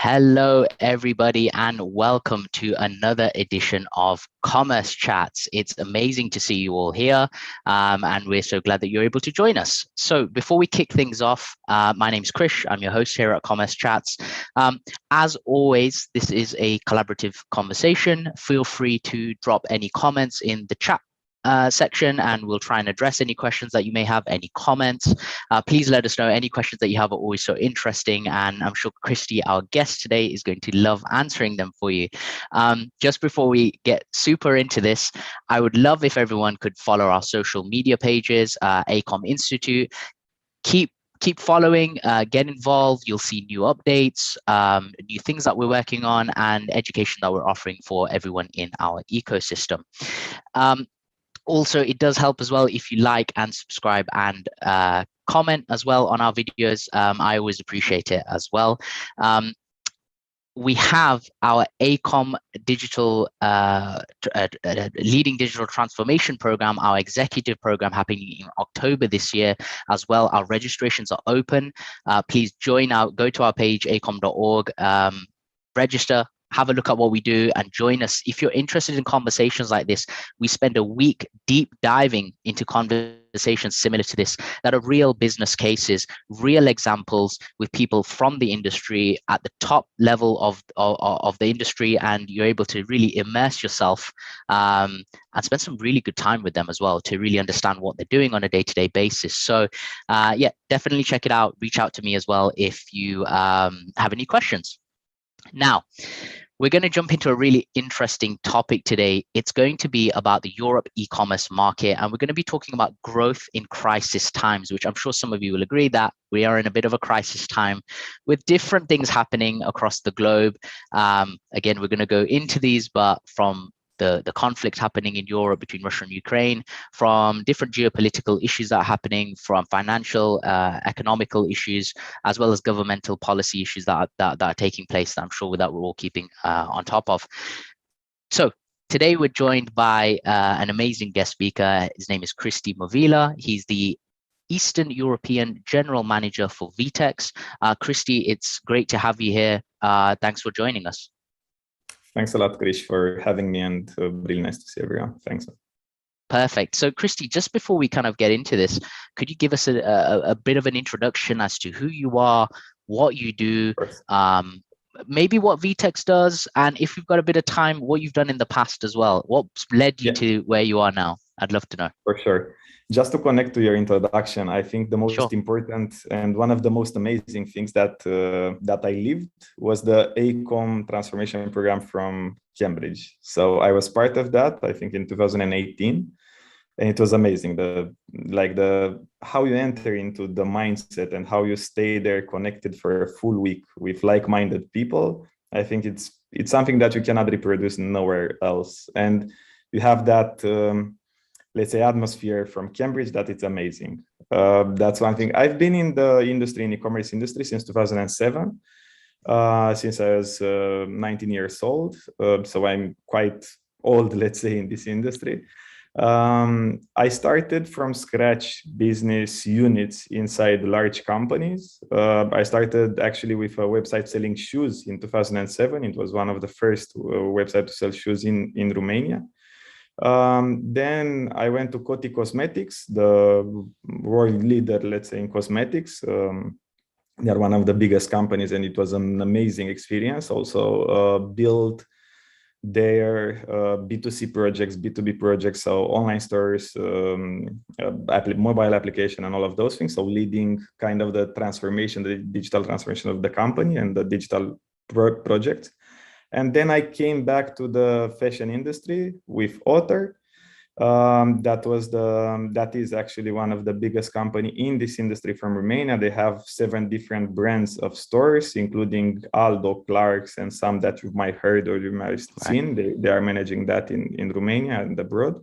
Hello, everybody, and welcome to another edition of Commerce Chats. It's amazing to see you all here, and we're so glad that you're able to join us. So before we kick things off, my name is Krish. I'm your host here at Commerce Chats. As always, this is a collaborative conversation. Feel free to drop any comments in the chat section, and we'll try and address any questions that you may have, any comments. Please let us know. Any questions that you have are always so interesting, and I'm sure Cristi, our guest today, is going to love answering them for you. Just before we get super into this, I would love if everyone could follow our social media pages, EICOM Institute. Keep following, get involved. You'll see new updates, new things that we're working on, and education that we're offering for everyone in our ecosystem. Also, it does help as well if you like and subscribe and comment as well on our videos. I always appreciate it as well. We have our EICOM digital leading digital transformation program, our executive program, happening in October this year as well. Our registrations are open. Please join out, go to our page, eicom.org, register, have a look at what we do, and join us. If you're interested in conversations like this, we spend a week deep diving into conversations similar to this that are real business cases, real examples with people from the industry at the top level of the industry, and you're able to really immerse yourself and spend some really good time with them as well to really understand what they're doing on a day-to-day basis. So yeah, definitely check it out. Reach out to me as well if you have any questions. Now, we're going to jump into a really interesting topic today. It's going to be about the Europe e-commerce market, and we're going to be talking about growth in crisis times, which I'm sure some of you will agree that we are in a bit of a crisis time with different things happening across the globe. Again, we're going to go into these, but from the conflict happening in Europe between Russia and Ukraine, from different geopolitical issues that are happening, from financial, economical issues, as well as governmental policy issues that are taking place, that I'm sure that we're all keeping on top of. So today we're joined by an amazing guest speaker. His name is Cristi Movilă. He's the Eastern European General Manager for VTEX. Cristi, it's great to have you here. Thanks for joining us. Thanks a lot, Krish, for having me, and really nice to see everyone. Thanks. Perfect. So, Cristi, just before we kind of get into this, could you give us a bit of an introduction as to who you are, what you do, maybe what VTEX does, and if you've got a bit of time, what you've done in the past as well? What's led you to where you are now? I'd love to know. For sure. Just to connect to your introduction, I think the most important and one of the most amazing things that I lived was the EICOM transformation program from Cambridge. So I was part of that, I think, in 2018, and it was amazing. How you enter into the mindset and how you stay there connected for a full week with like-minded people. I think it's something that you cannot reproduce nowhere else, and you have that. Let's say, atmosphere from Cambridge, that it's amazing. That's one thing. I've been in the industry, in the e-commerce industry, since 2007, since I was 19 years old. So I'm quite old, let's say, in this industry. I started from scratch business units inside large companies. I started actually with a website selling shoes in 2007. It was one of the first websites to sell shoes in Romania. Then I went to Coty Cosmetics, the world leader, let's say, in cosmetics. They are one of the biggest companies, and it was an amazing experience. Also built their B2C projects, B2B projects, so online stores, mobile application, and all of those things. So leading kind of the transformation, the digital transformation of the company and the digital project. And then I came back to the fashion industry with Otter. That is actually one of the biggest company in this industry from Romania. They have 7 different brands of stores, including Aldo, Clarks, and some that you might heard or you might have seen. They are managing that in Romania and abroad.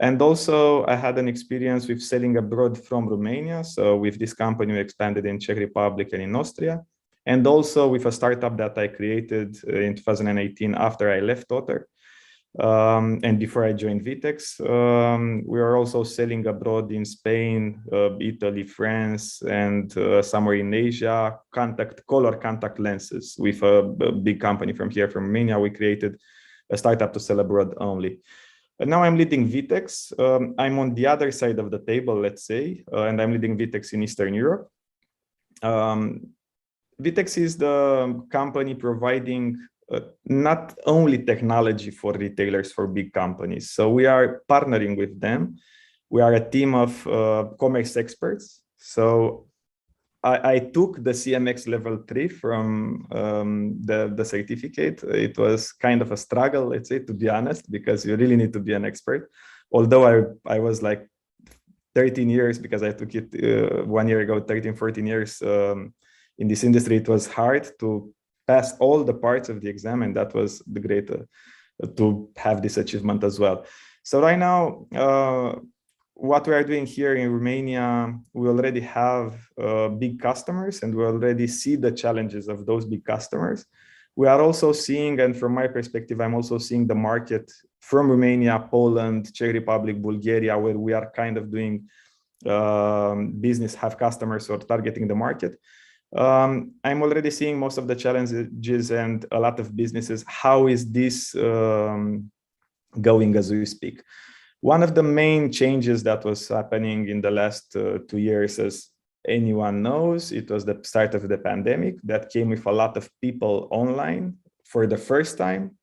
And also I had an experience with selling abroad from Romania. So with this company, we expanded in Czech Republic and in Austria. And also with a startup that I created in 2018 after I left Otter. And before I joined VTEX, we are also selling abroad in Spain, Italy, France, and somewhere in Asia, color contact lenses with a big company from here, from Romania. We created a startup to sell abroad only. And now I'm leading VTEX. I'm on the other side of the table, let's say, and I'm leading VTEX in Eastern Europe. VTEX is the company providing not only technology for retailers, for big companies. So we are partnering with them. We are a team of commerce experts. So I took the CMX level 3 from the certificate. It was kind of a struggle, let's say, to be honest, because you really need to be an expert. Although I was like 13 years, because I took it 1 year ago, 13, 14 years in this industry, it was hard to pass all the parts of the exam, and that was the great to have this achievement as well. So right now, what we are doing here in Romania, we already have big customers, and we already see the challenges of those big customers. We are also seeing, and from my perspective, I'm also seeing the market from Romania, Poland, Czech Republic, Bulgaria, where we are kind of doing business, have customers or targeting the market. I'm already seeing most of the challenges and a lot of businesses. How is this going as we speak? One of the main changes that was happening in the last 2 years, as anyone knows, it was the start of the pandemic that came with a lot of people online for the first time,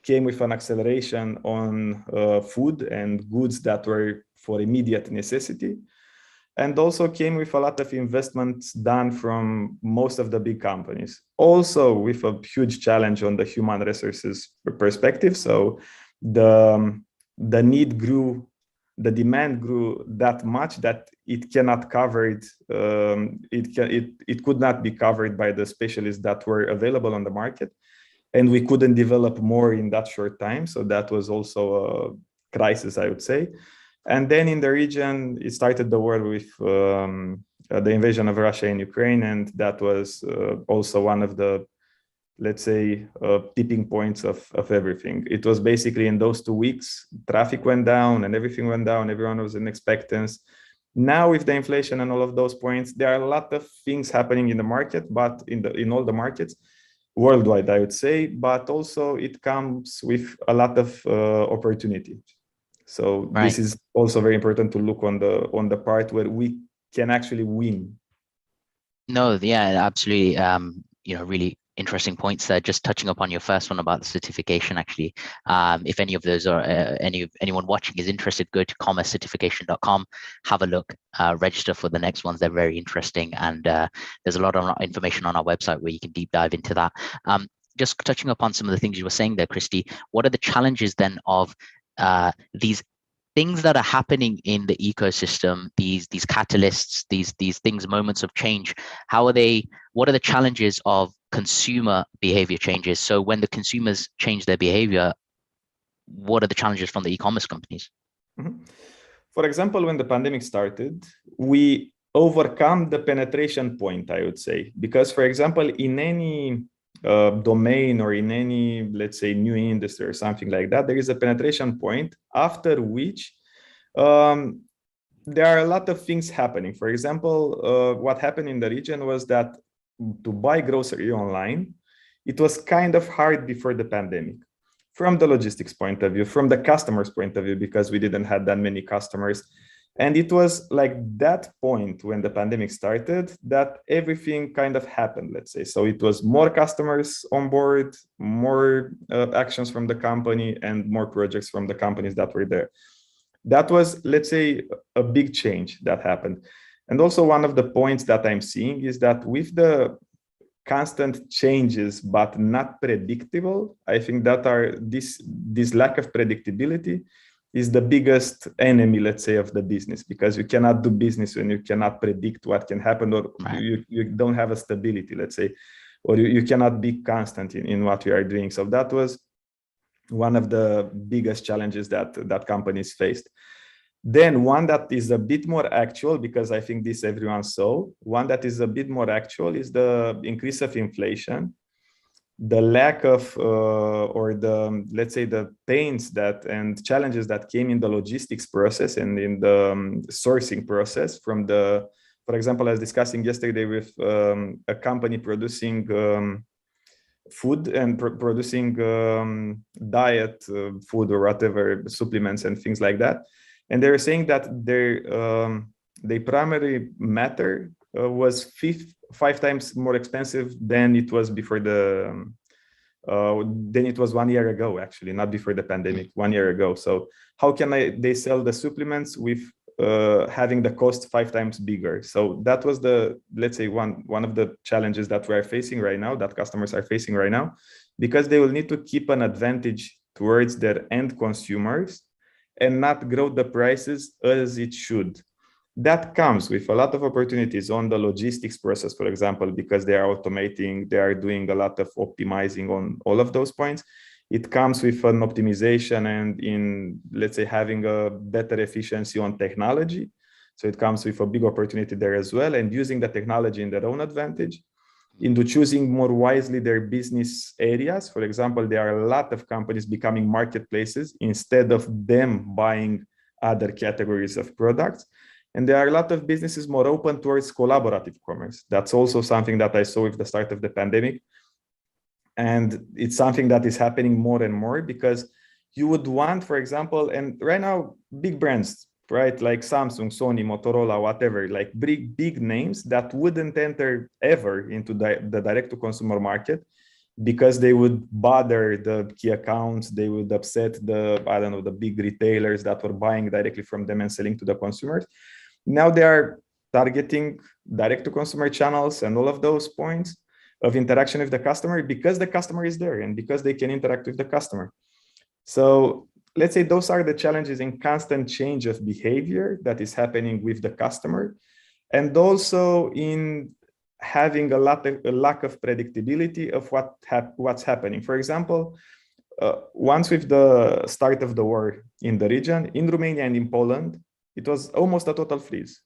came with an acceleration on food and goods that were for immediate necessity, and also came with a lot of investments done from most of the big companies. Also with a huge challenge on the human resources perspective. So the need grew, the demand grew that much that it cannot cover it. It could not be covered by the specialists that were available on the market, and we couldn't develop more in that short time. So that was also a crisis, I would say. And then in the region, it started the war with the invasion of Russia in Ukraine, and that was also one of the, let's say, tipping points of everything. It was basically in those 2 weeks, traffic went down and everything went down. Everyone was in expectance. Now with the inflation and all of those points, there are a lot of things happening in the market, but in all the markets, worldwide, I would say, but also it comes with a lot of opportunity. So Right. This is also very important to look on the part where we can actually win. No, yeah, absolutely. Really interesting points there. Just touching upon your first one about the certification, actually. If any of those are anyone watching is interested, go to commercecertification.com, have a look, register for the next ones. They're very interesting, and there's a lot of information on our website where you can deep dive into that. Just touching upon some of the things you were saying there, Cristi, what are the challenges then of these things that are happening in the ecosystem, these catalysts, these things, moments of change? What are the challenges of consumer behavior changes? So when the consumers change their behavior, what are the challenges from the e-commerce companies? Mm-hmm. For example, when the pandemic started, we overcome the penetration point, I would say, because, for example, in any domain or in any, let's say, new industry or something like that, there is a penetration point after which there are a lot of things happening. For example, what happened in the region was that to buy grocery online, it was kind of hard before the pandemic, from the logistics point of view, from the customer's point of view, because we didn't have that many customers. And it was like that point when the pandemic started that everything kind of happened, let's say. So it was more customers on board, more actions from the company, and more projects from the companies that were there. That was, let's say, a big change that happened. And also one of the points that I'm seeing is that with the constant changes, but not predictable, I think that this lack of predictability is the biggest enemy, let's say, of the business, because you cannot do business when you cannot predict what can happen, or you don't have a stability, let's say, or you cannot be constant in what you are doing. So that was one of the biggest challenges that companies faced. Then one that is a bit more actual, because I think this everyone saw, one that is a bit more actual is the increase of inflation. the lack of or the, let's say, the pains that and challenges that came in the logistics process and in the sourcing process from the, for example, I was discussing yesterday with a company producing food and producing diet food or whatever, supplements and things like that. And they were saying that their primary matter was 5 times more expensive than it was before the than it was 1 year ago, actually, not before the pandemic, 1 year ago. So how can they sell the supplements with having the cost 5 times bigger? So that was the, let's say, one of the challenges that we are facing right now, that customers are facing right now, because they will need to keep an advantage towards their end consumers and not grow the prices as it should. That comes with a lot of opportunities on the logistics process, for example, because they are automating, they are doing a lot of optimizing on all of those points. It comes with an optimization and in, let's say, having a better efficiency on technology. So it comes with a big opportunity there as well, and using the technology in their own advantage, into choosing more wisely their business areas. For example, there are a lot of companies becoming marketplaces instead of them buying other categories of products. And there are a lot of businesses more open towards collaborative commerce. That's also something that I saw with the start of the pandemic. And it's something that is happening more and more, because you would want, for example, and right now, big brands, right, like Samsung, Sony, Motorola, whatever, like big names that wouldn't enter ever into the direct-to-consumer market, because they would bother the key accounts, they would upset the, I don't know, the big retailers that were buying directly from them and selling to the consumers. Now they are targeting direct-to-consumer channels and all of those points of interaction with the customer, because the customer is there and because they can interact with the customer. So let's say those are the challenges in constant change of behavior that is happening with the customer, and also in having a lack of predictability of what's happening. For example, once with the start of the war in the region, in Romania and in Poland, it was almost a total freeze.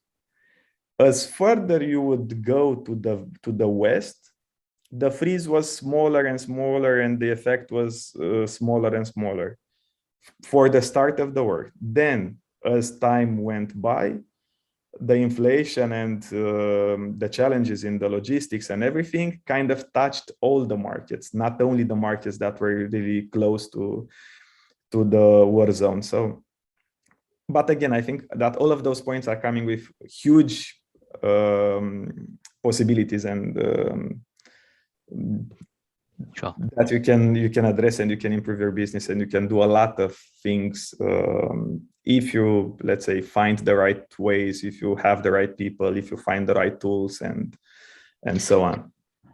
As further you would go to the west, the freeze was smaller and smaller, and the effect was smaller and smaller for the start of the war. Then, as time went by, the inflation and the challenges in the logistics and everything kind of touched all the markets, not only the markets that were really close to the war zone. So, but again, I think that all of those points are coming with huge possibilities and Sure. that you can address, and you can improve your business, and you can do a lot of things if you, let's say, find the right ways, if you have the right people, if you find the right tools, and so on.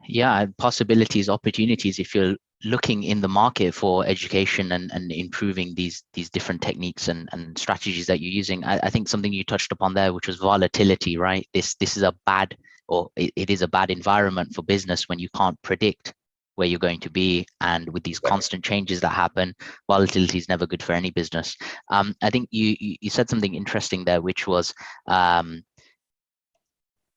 Yeah, possibilities, opportunities, if you're looking in the market for education and improving these different techniques and strategies that you're using. I think something you touched upon there, which was volatility, right? This is a bad, or it is a bad environment for business when you can't predict where you're going to be, and with these constant changes that happen, volatility is never good for any business. I think you said something interesting there, which was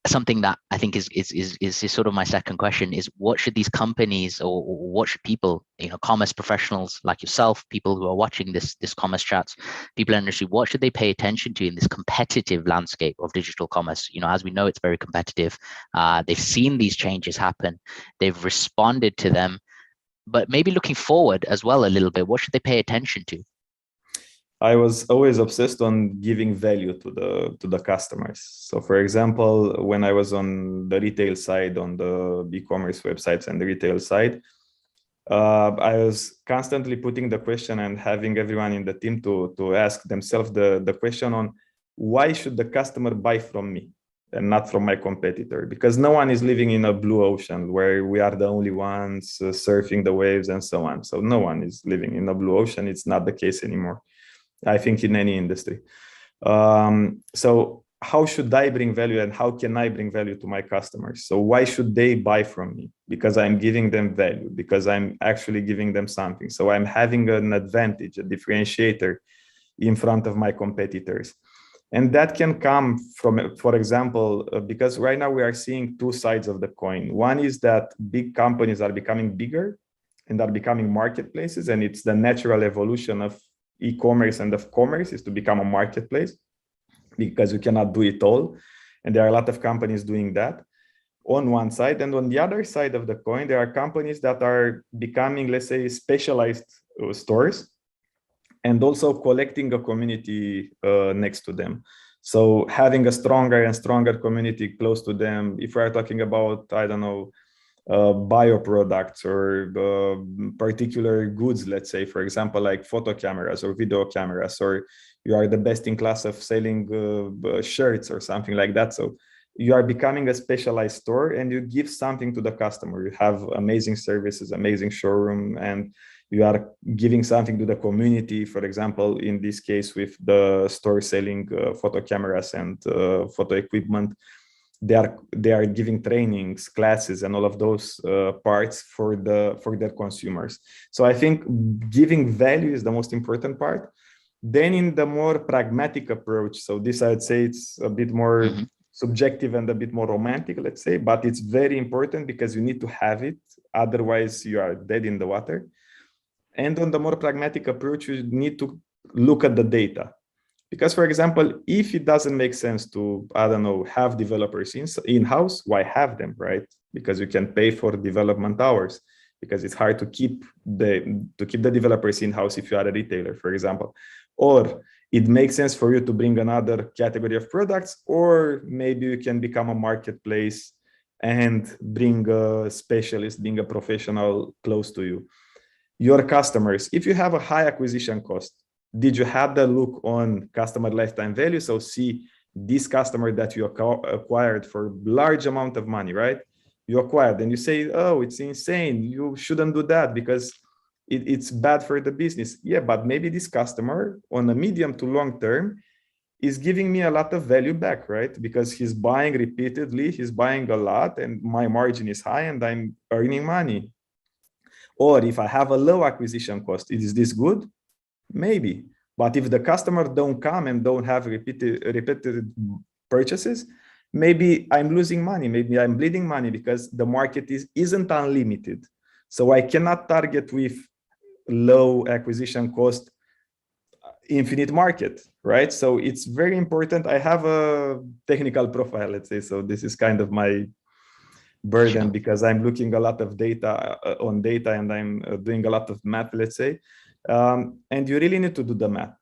something that I think is sort of my second question, is what should these companies, or what should people, commerce professionals like yourself, people who are watching this commerce chats, people in the industry, what should they pay attention to in this competitive landscape of digital commerce? As we know, it's very competitive. They've seen these changes happen, they've responded to them, but maybe looking forward as well a little bit, what should they pay attention to? I was always obsessed on giving value to the customers. So, for example, when I was on the retail side, on the e-commerce websites and the retail side, I was constantly putting the question and having everyone in the team to ask themselves the question on why should the customer buy from me and not from my competitor? Because no one is living in a blue ocean where we are the only ones surfing the waves and so on. So no one is living in a blue ocean. It's not the case anymore, I think, in any industry. So how should I bring value, and how can I bring value to my customers? So why should they buy from me? Because I'm giving them value, because I'm actually giving them something. So I'm having an advantage, a differentiator in front of my competitors. And that can come from, for example, because right now we are seeing two sides of the coin. One is that big companies are becoming bigger and are becoming marketplaces. And it's the natural evolution of e-commerce and of commerce is to become a marketplace, because you cannot do it all. And there are a lot of companies doing that on one side. And on the other side of the coin, there are companies that are becoming, let's say, specialized stores, and also collecting a community next to them. So having a stronger and stronger community close to them. If we are talking about, I don't know, bio products or particular goods, let's say, for example, like photo cameras or video cameras, or you are the best in class of selling shirts or something like that. So you are becoming a specialized store and you give something to the customer. You have amazing services, amazing showroom, and you are giving something to the community. For example, in this case, with the store selling photo cameras and photo equipment, they are giving trainings, classes, and all of those parts for their consumers. So I think giving value is the most important part. Then in the more pragmatic approach, so this I'd say it's a bit more subjective and a bit more romantic, let's say, but it's very important because you need to have it. Otherwise, you are dead in the water. And on the more pragmatic approach, you need to look at the data. Because, for example, if it doesn't make sense to, I don't know, have developers in-house, why have them, right? Because you can pay for development hours, because it's hard to keep the developers in-house if you are a retailer, for example. Or it makes sense for you to bring another category of products, or maybe you can become a marketplace and bring a specialist, bring a professional close to you. Your customers, if you have a high acquisition cost, did you have the look on customer lifetime value? So see this customer that you acquired for large amount of money, right? You acquired and you say, oh, it's insane. You shouldn't do that because it's bad for the business. Yeah, but maybe this customer on a medium to long term is giving me a lot of value back, right? Because he's buying repeatedly, he's buying a lot, and my margin is high and I'm earning money. Or if I have a low acquisition cost, is this good? Maybe. But if the customer don't come and don't have repeated purchases, maybe I'm losing money. Maybe I'm bleeding money because the market isn't unlimited. So I cannot target with low acquisition cost infinite market, right? So it's very important. I have a technical profile, let's say. So this is kind of my burden because I'm looking a lot of data on data, and I'm doing a lot of math, let's say. And you really need to do the math.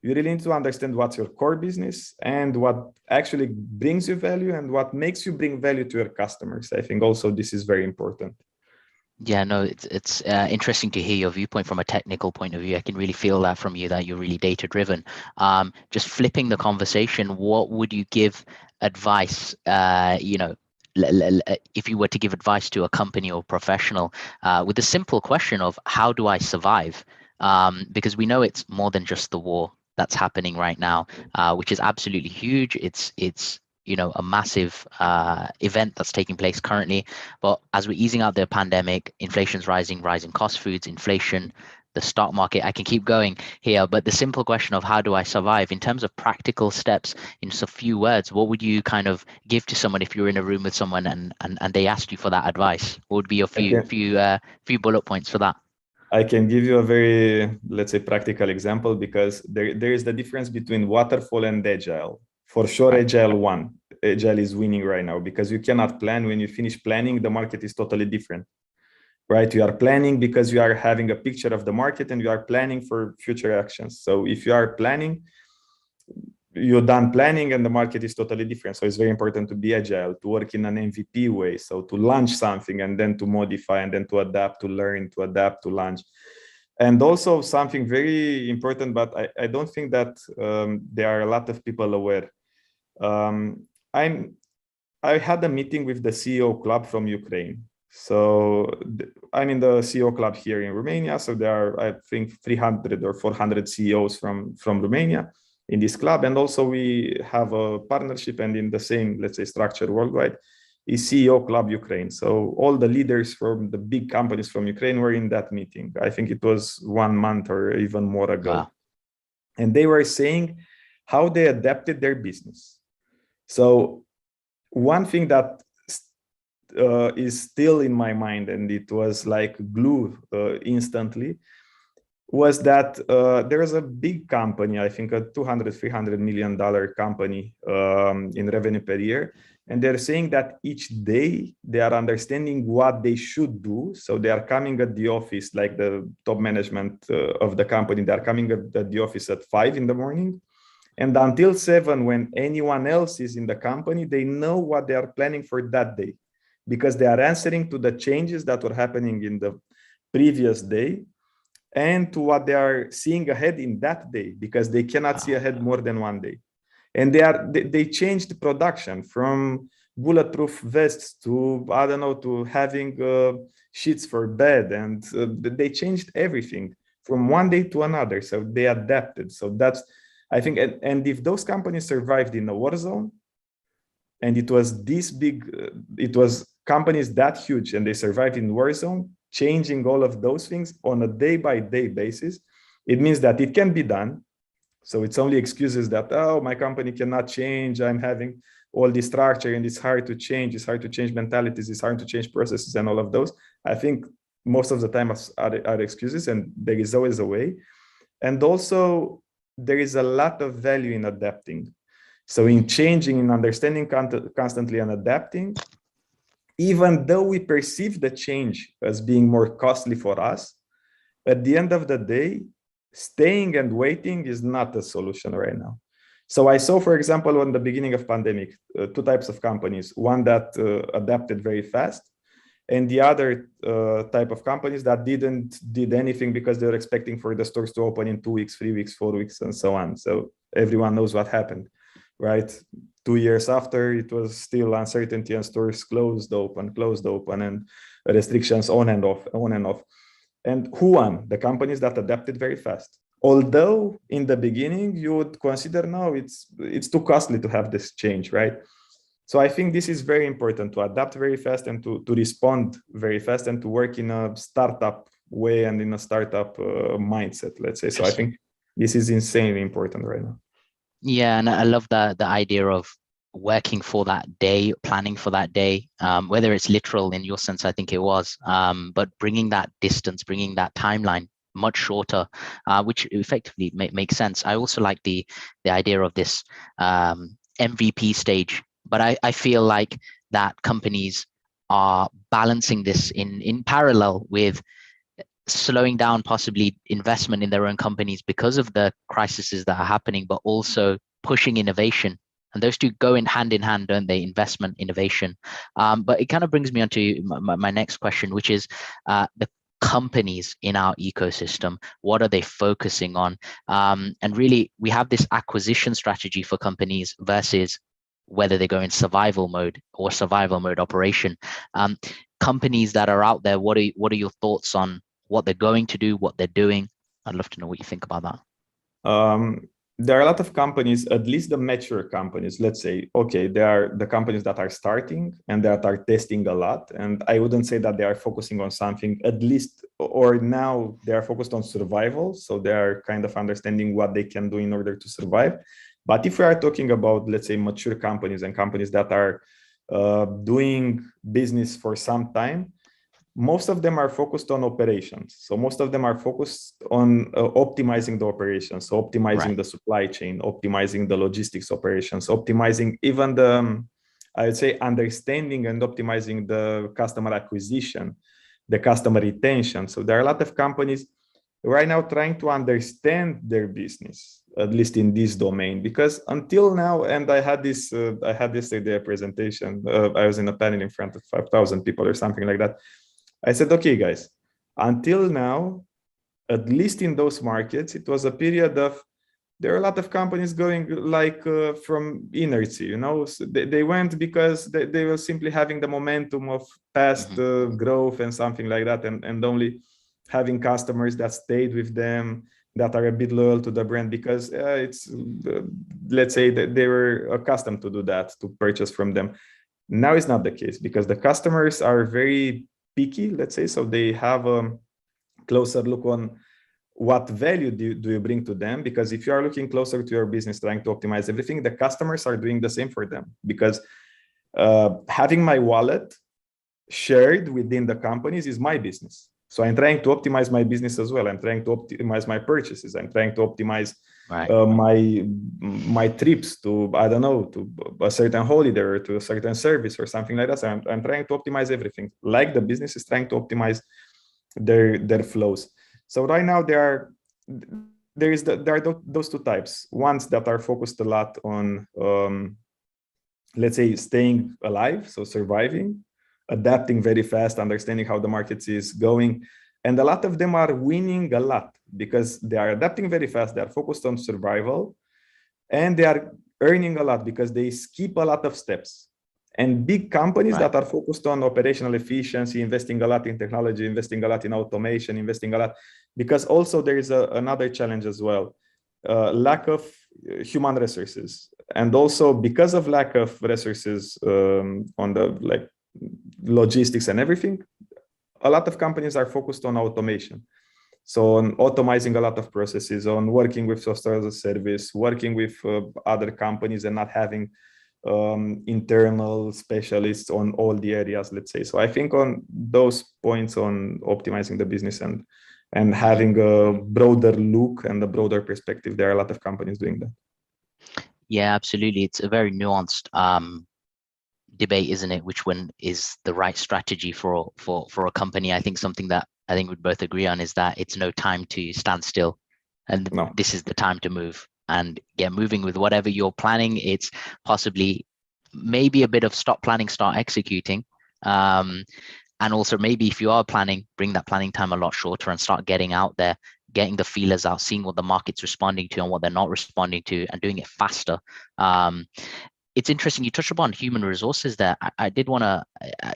You really need to understand what's your core business and what actually brings you value and what makes you bring value to your customers. I think also this is very important. Yeah, no, it's interesting to hear your viewpoint from a technical point of view. I can really feel that from you, that you're really data driven. Just flipping the conversation, what would you give advice, if you were to give advice to a company or professional with the simple question of how do I survive? Because we know it's more than just the war that's happening right now, which is absolutely huge. It's a massive event that's taking place currently. But as we're easing out the pandemic, inflation's rising cost, foods, inflation, the stock market, I can keep going here. But the simple question of how do I survive, in terms of practical steps, in just a few words, what would you kind of give to someone if you're in a room with someone and they asked you for that advice? What would be your few bullet points for that? I can give you a very, let's say, practical example, because there is the difference between waterfall and agile. For sure, Agile is winning right now, because you cannot plan. When you finish planning, the market is totally different, right? You are planning because you are having a picture of the market and you are planning for future actions. So if you are planning, you're done planning and the market is totally different. So it's very important to be agile, to work in an MVP way. So to launch something and then to modify and then to adapt, to learn, to adapt, to launch. And also something very important, but I don't think that there are a lot of people aware. I had a meeting with the CEO club from Ukraine. So I'm in the CEO club here in Romania. So there are, I think, 300 or 400 CEOs from Romania in this club. And also we have a partnership, and in the same, let's say, structure worldwide is CEO Club Ukraine. So all the leaders from the big companies from Ukraine were in that meeting. I think it was 1 month or even more ago. Wow. And they were saying how they adapted their business. So one thing that is still in my mind, and it was like glue instantly, was that there is a big company, I think a $200-300 million company in revenue per year. And they're saying that each day they are understanding what they should do. So they are coming at the office, like the top management of the company, they're coming at the office at 5 in the morning. And until 7, when anyone else is in the company, they know what they are planning for that day, because they are answering to the changes that were happening in the previous day and to what they are seeing ahead in that day, because they cannot see ahead more than one day. And they changed production from bulletproof vests to, I don't know, to having sheets for bed, and they changed everything from one day to another. So they adapted. So that's, I think, and if those companies survived in a war zone, and it was this big, it was companies that huge, and they survived in war zone, changing all of those things on a day-by-day basis, it means that it can be done. So it's only excuses that, oh, my company cannot change, I'm having all this structure and it's hard to change mentalities, it's hard to change processes and all of those. I think most of the time are excuses, and there is always a way. And also there is a lot of value in adapting. So in changing, in understanding constantly and adapting, even though we perceive the change as being more costly for us, at the end of the day, staying and waiting is not a solution right now. So I saw, for example, on the beginning of pandemic, 2 types of companies, one that adapted very fast, and the other type of companies that did anything because they were expecting for the stores to open in 2 weeks, 3 weeks, 4 weeks, and so on. So everyone knows what happened, right? 2 years after, it was still uncertainty, and stores closed, open, and restrictions on and off. And who won? The companies that adapted very fast. Although in the beginning you would consider, no, it's too costly to have this change, right? So I think this is very important, to adapt very fast and to respond very fast, and to work in a startup way and in a startup mindset, let's say. So I think this is insanely important right now. Yeah, and I love the idea of working for that day, planning for that day, whether it's literal in your sense, I think it was, but bringing that distance, bringing that timeline much shorter, which effectively makes sense. I also like the idea of this MVP stage, but I feel like that companies are balancing this in parallel with slowing down possibly investment in their own companies because of the crises that are happening, but also pushing innovation. And those two go in hand, don't they? Investment, innovation. But it kind of brings me on to my next question, which is the companies in our ecosystem. What are they focusing on? And really, we have this acquisition strategy for companies versus whether they go in survival mode or survival mode operation. Companies that are out there, what are your thoughts on what they're going to do, what they're doing? I'd love to know what you think about that. There are a lot of companies, at least the mature companies, let's say, okay, they are the companies that are starting and that are testing a lot. And I wouldn't say that they are focusing on something, at least, or now they are focused on survival. So they are kind of understanding what they can do in order to survive. But if we are talking about, let's say, mature companies and companies that are doing business for some time, most of them are focused on operations. So most of them are focused on optimizing the operations, so optimizing the supply chain, optimizing the logistics operations, optimizing even the, I would say, understanding and optimizing the customer acquisition, the customer retention. So there are a lot of companies right now trying to understand their business, at least in this domain, because until now, and I had this yesterday a presentation, I was in a panel in front of 5,000 people or something like that. I said, okay, guys, until now, at least in those markets, it was a period of, there are a lot of companies going like from inertia, you know, so they went because they were simply having the momentum of past growth and something like that, and only having customers that stayed with them, that are a bit loyal to the brand because it's, let's say that they were accustomed to do that, to purchase from them. Now it's not the case because the customers are very picky, let's say, so they have a closer look on what value do you bring to them, because if you are looking closer to your business, trying to optimize everything, the customers are doing the same for them, because having my wallet shared within the companies is my business. So I'm trying to optimize my business as well. I'm trying to optimize my purchases. I'm trying to optimize my trips to, I don't know, to a certain holiday or to a certain service or something like that. So I'm trying to optimize everything, like the business is trying to optimize their flows. So right now there are those two types. Ones that are focused a lot on, let's say, staying alive, so surviving, adapting very fast, understanding how the market is going. And a lot of them are winning a lot because they are adapting very fast. They are focused on survival, and they are earning a lot because they skip a lot of steps. And big companies that are focused on operational efficiency, investing a lot in technology, investing a lot in automation, investing a lot, because also there is another challenge as well, lack of human resources. And also because of lack of resources on the logistics and everything, a lot of companies are focused on automation. So on automizing a lot of processes, on working with software as a service, working with other companies and not having internal specialists on all the areas, let's say. So I think on those points on optimizing the business and having a broader look and a broader perspective, there are a lot of companies doing that. Yeah, absolutely. It's a very nuanced debate, isn't it? Which one is the right strategy for a company? I think something that I think we'd both agree on is that it's no time to stand still, and this is the time to move and get moving with whatever you're planning. It's possibly maybe a bit of stop planning, start executing. And also maybe if you are planning, bring that planning time a lot shorter and start getting out there, getting the feelers out, seeing what the market's responding to and what they're not responding to, and doing it faster. It's interesting you touched upon human resources there. I did want to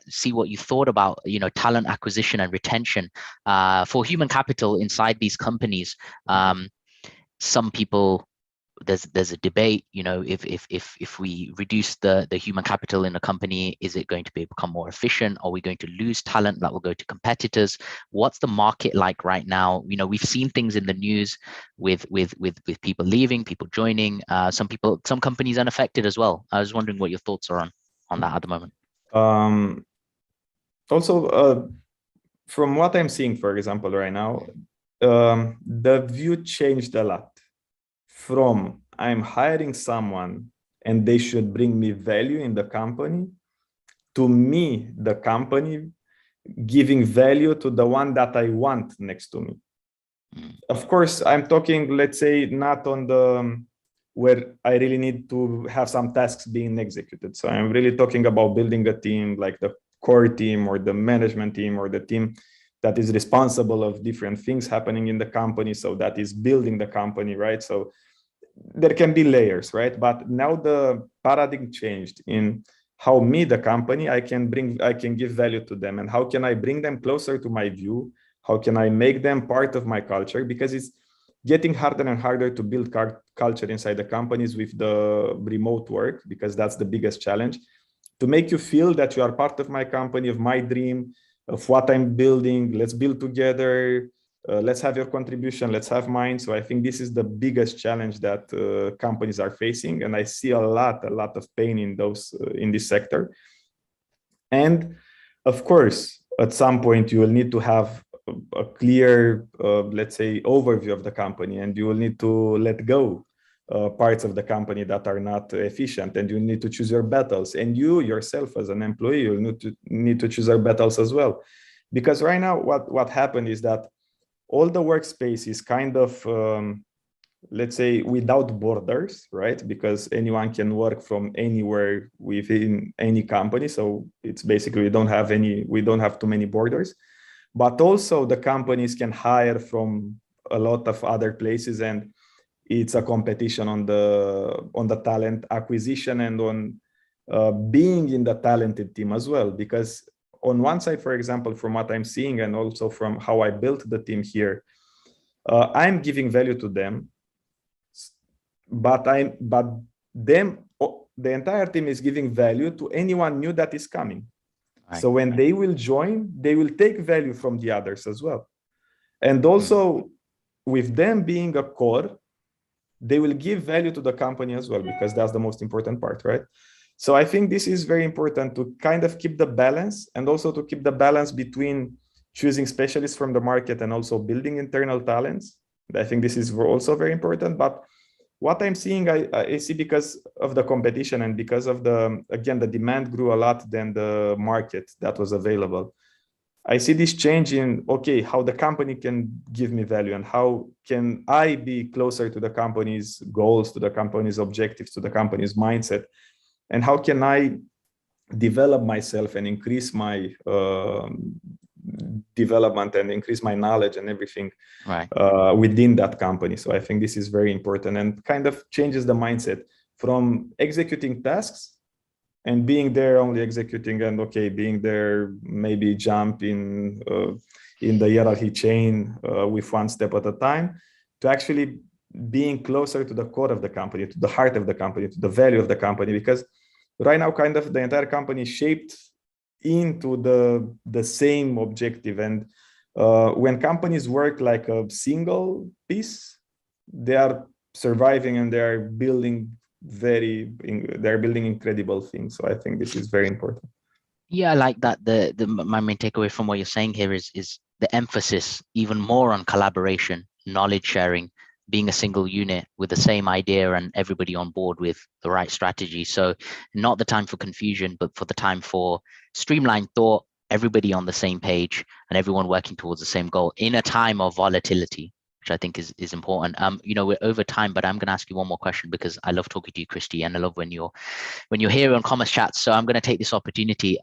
see what you thought about, talent acquisition and retention for human capital inside these companies. Some people, there's a debate, if we reduce the human capital in a company, is it going to become more efficient? Are we going to lose talent that will go to competitors? What's the market like right now? We've seen things in the news with people leaving, people joining, some companies unaffected as well. I was wondering what your thoughts are on that at the moment. Also, from what I'm seeing, for example, right now, the view changed a lot. From I'm hiring someone and they should bring me value in the company, to me, the company giving value to the one that I want next to me. Of course, I'm talking, let's say, not on the where I really need to have some tasks being executed. So I'm really talking about building a team, like the core team or the management team or the team that is responsible of different things happening in the company. So that is building the company, right? So there can be layers, right? But now the paradigm changed in how me, the company, I can give value to them, and how can I bring them closer to my view? How can I make them part of my culture? Because it's getting harder and harder to build culture inside the companies with the remote work, because that's the biggest challenge. To make you feel that you are part of my company, of my dream, of what I'm building. Let's build together. Let's have your contribution, let's have mine. So I think this is the biggest challenge that companies are facing, and I see a lot of pain in this sector. And of course, at some point you will need to have a clear, let's say, overview of the company, and you will need to let go parts of the company that are not efficient, and you need to choose your battles. And you yourself as an employee, you need to choose your battles as well. Because right now what happened is that all the workspace is kind of, let's say, without borders, right? Because anyone can work from anywhere within any company. So it's basically, we don't have too many borders, but also the companies can hire from a lot of other places, and it's a competition on the talent acquisition and on being in the talented team as well. Because on one side, for example, from what I'm seeing and also from how I built the team here, I'm giving value to them, but the entire team is giving value to anyone new that is coming. Right. So when they will join, they will take value from the others as well. And also with them being a core, they will give value to the company as well, because that's the most important part, right? So I think this is very important to kind of keep the balance, and also to keep the balance between choosing specialists from the market and also building internal talents. I think this is also very important. But what I'm seeing, I see, because of the competition and because of again, the demand grew a lot than the market that was available. I see this change in, okay, how the company can give me value, and how can I be closer to the company's goals, to the company's objectives, to the company's mindset, and how can I develop myself and increase my development and increase my knowledge and everything within that company. So I think this is very important, and kind of changes the mindset from executing tasks and being there only executing, and okay, being there, maybe jump in the hierarchy chain with one step at a time, to actually being closer to the core of the company, to the heart of the company, to the value of the company. Because right now, kind of the entire company is shaped into the same objective. And when companies work like a single piece, they are surviving, and they are building they're building incredible things. So I think this is very important. Yeah, I like that. My main takeaway from what you're saying here is the emphasis even more on collaboration, knowledge sharing, being a single unit with the same idea and everybody on board with the right strategy. So not the time for confusion, but for the time for streamlined thought, everybody on the same page and everyone working towards the same goal in a time of volatility, which I think is important. We're over time, but I'm going to ask you one more question, because I love talking to you, Cristi, and I love when you're here on Commerce Chats. So I'm going to take this opportunity.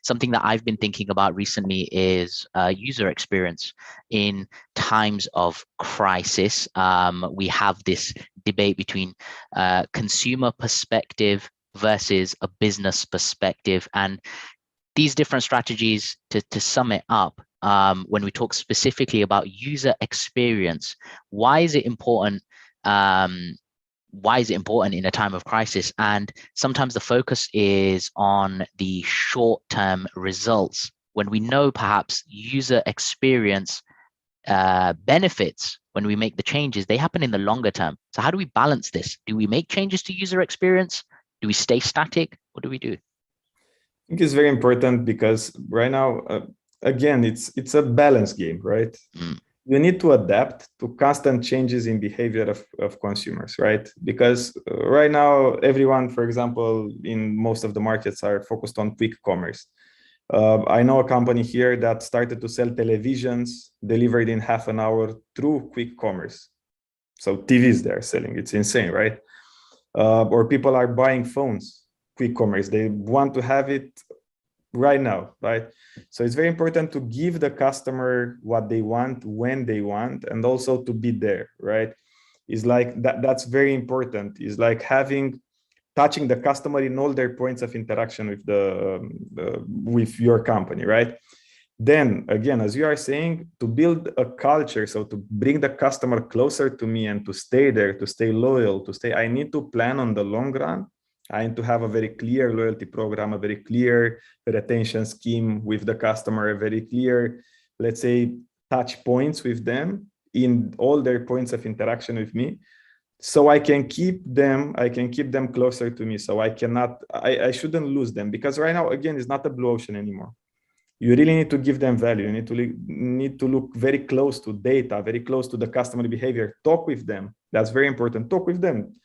Something that I've been thinking about recently is user experience in times of crisis. We have this debate between consumer perspective versus a business perspective, and these different strategies, to sum it up, when we talk specifically about user experience, why is it important? Why is it important in a time of crisis? And sometimes the focus is on the short-term results, when we know perhaps user experience benefits, when we make the changes, they happen in the longer term. So how do we balance this? Do we make changes to user experience? Do we stay static? What do we do? I think it's very important, because right now, again, it's a balance game, right? You need to adapt to constant changes in behavior of consumers, right? Because right now, everyone, for example, in most of the markets, are focused on quick commerce. I know a company here that started to sell televisions delivered in half an hour through quick commerce. So TVs they're selling, it's insane, right? Or people are buying phones, quick commerce. They want to have it right now, right? So it's very important to give the customer what they want, when they want, and also to be there, right? It's like that's very important. It's like touching the customer in all their points of interaction with your company, right? Then again, as you are saying, to build a culture, so to bring the customer closer to me and to stay there, to stay loyal, I need to plan on the long run. I need to have a very clear loyalty program, a very clear retention scheme with the customer, a very clear, let's say, touch points with them in all their points of interaction with me, so I can keep them closer to me. So I shouldn't lose them, because right now, again, it's not a blue ocean anymore. You really need to give them value. You need to look very close to data, very close to the customer behavior. Talk with them. That's very important. Talk with them.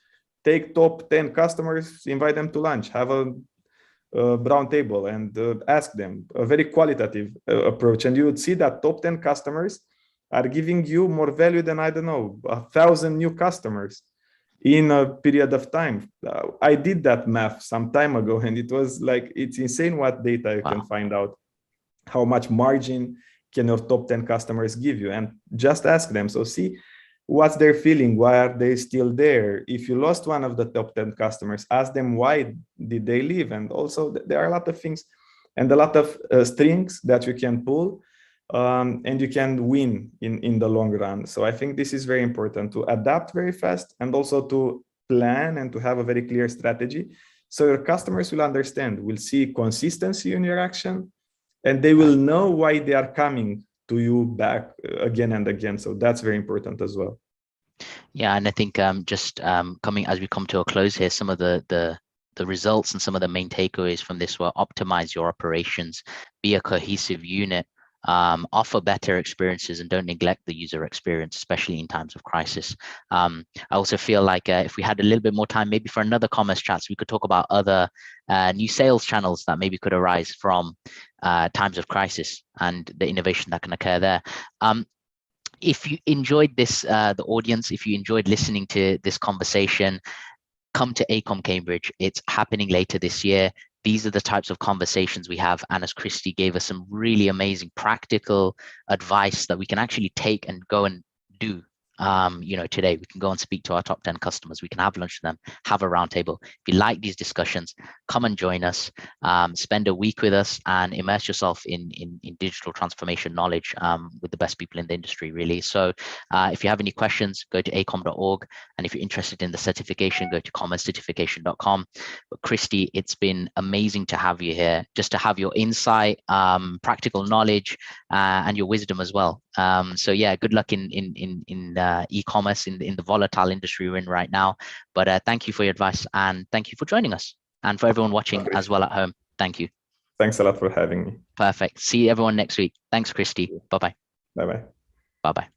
Take top 10 customers, invite them to lunch, have a brown table, and ask them a very qualitative approach. And you would see that top 10 customers are giving you more value than, I don't know, 1,000 new customers in a period of time. I did that math some time ago, and it was like, it's insane what data you can find out. How much margin can your top 10 customers give you? And just ask them. So see what's their feeling, why are they still there? If you lost one of the top 10 customers, ask them why did they leave. And also there are a lot of things and a lot of strings that you can pull, and you can win in the long run. So I think this is very important, to adapt very fast, and also to plan and to have a very clear strategy, so your customers will understand, will see consistency in your action, and they will know why they are coming to you back again and again. So that's very important as well. Yeah, and I think just coming as we come to a close here, some of the the results and some of the main takeaways from this were optimize your operations, be a cohesive unit, offer better experiences, and don't neglect the user experience, especially in times of crisis. I also feel like if we had a little bit more time, maybe for another commerce chats, we could talk about other new sales channels that maybe could arise from times of crisis and the innovation that can occur there. If you enjoyed this, the audience, if you enjoyed listening to this conversation, come to EICOM Cambridge. It's happening later this year. These are the types of conversations we have. And as Cristi gave us some really amazing practical advice that we can actually take and go and do. Today we can go and speak to our top 10 customers. We can have lunch with them, have a roundtable. If you like these discussions, come and join us, spend a week with us and immerse yourself in digital transformation knowledge with the best people in the industry, really. So if you have any questions, go to ecom.org. And if you're interested in the certification, go to commercecertification.com. But Cristi, it's been amazing to have you here, just to have your insight, practical knowledge, and your wisdom as well. So yeah, good luck in e-commerce in the volatile industry we're in right now. But thank you for your advice and thank you for joining us, and for everyone watching as well at home. Thank you. Thanks a lot for having me. Perfect. See everyone next week. Thanks, Cristi. Bye-bye. Bye-bye. Bye-bye.